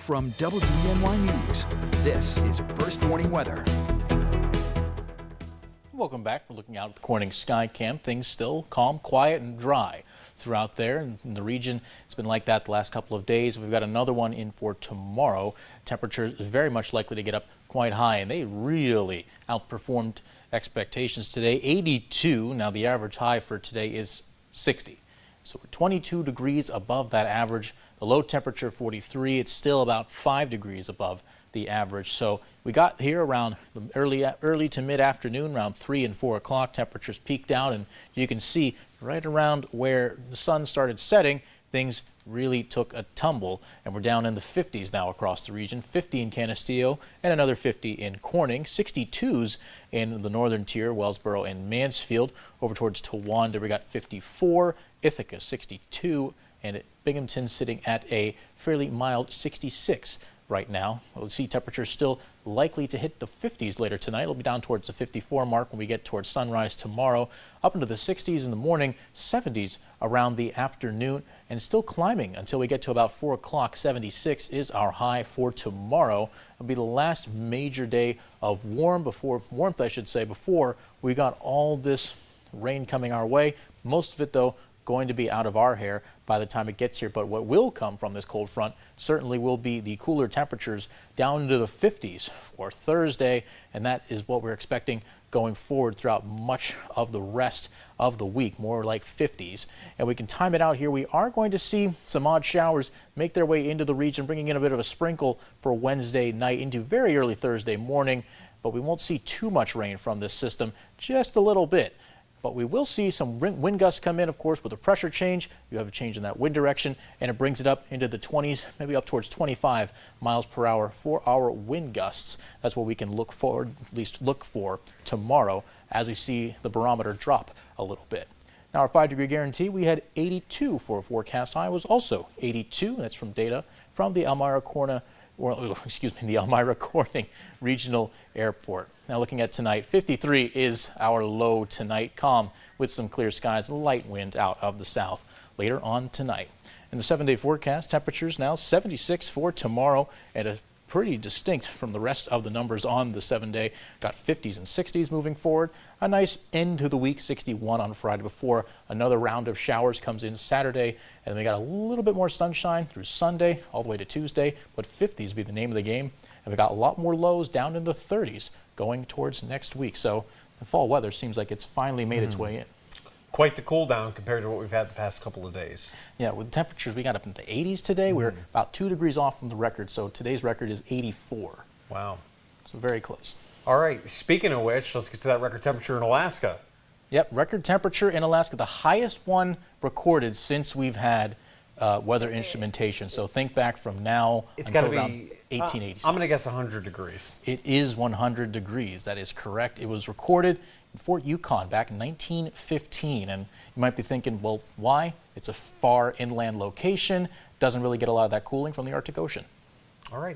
From WENY News, this is First Warning Weather. Welcome back. We're looking out at the Corning Sky Cam. Things still calm, quiet, and dry throughout there in the region. It's been like that the last couple of days. We've got another one in for tomorrow. Temperatures very much likely to get up quite high, and they really outperformed expectations today. 82. Now the average high for today is 60. So we're 22 degrees above that average. The low temperature 43. It's still about 5 degrees above the average. So we got here around the early to mid-afternoon, around 3 and 4 o'clock. Temperatures peaked out, and you can see right around where the sun started setting, things really took a tumble, and we're down in the 50s now across the region. 50 in Canisteo and another 50 in Corning. 62s in the northern tier, Wellsboro and Mansfield. Over towards Towanda, we got 54, Ithaca 62, and Binghamton sitting at a fairly mild 66 right now. We'll see temperatures still likely to hit the 50s later tonight. It'll be down towards the 54 mark when we get towards sunrise tomorrow. Up into the 60s in the morning, 70s around the afternoon, and still climbing until we get to about 4 o'clock. 76 is our high for tomorrow. It'll be the last major day of warmth, I should say, before we got all this rain coming our way. Most of it, though, going to be out of our hair by the time it gets here. But what will come from this cold front certainly will be the cooler temperatures down into the 50s for Thursday, and that is what we're expecting going forward throughout much of the rest of the week, more like 50s. And we can time it out here. We are going to see some odd showers make their way into the region, bringing in a bit of a sprinkle for Wednesday night into very early Thursday morning, but we won't see too much rain from this system, just a little bit. But we will see some wind gusts come in, of course, with a pressure change. You have a change in that wind direction, and it brings it up into the 20s, maybe up towards 25 miles per hour for our wind gusts. That's what we can look forward, at least look for tomorrow as we see the barometer drop a little bit. Now, our 5-degree guarantee, we had 82 for a forecast high. It was also 82. That's from data from the Elmira Corning Regional Airport. Now looking at tonight, 53 is our low tonight, calm with some clear skies, light wind out of the south later on tonight. In the 7-day forecast, temperatures now 76 for tomorrow, and a pretty distinct from the rest of the numbers on the 7-day. Got 50s and 60s moving forward. A nice end to the week, 61 on Friday before another round of showers comes in Saturday. And then we got a little bit more sunshine through Sunday all the way to Tuesday, but 50s be the name of the game. And we got a lot more lows down in the 30s going towards next week. So the fall weather seems like it's finally made its way in. Quite the cool down compared to what we've had the past couple of days. Yeah, with temperatures, we got up into the 80s today. We're about 2 degrees off from the record, so today's record is 84. Wow. So very close. All right, speaking of which, let's get to that record temperature in Alaska. Yep, record temperature in Alaska, the highest one recorded since we've had weather instrumentation. So think back from now until around 1886. I'm going to guess 100 degrees. It is 100 degrees. That is correct. It was recorded in Fort Yukon back in 1915. And you might be thinking, well, why? It's a far inland location. Doesn't really get a lot of that cooling from the Arctic Ocean. All right.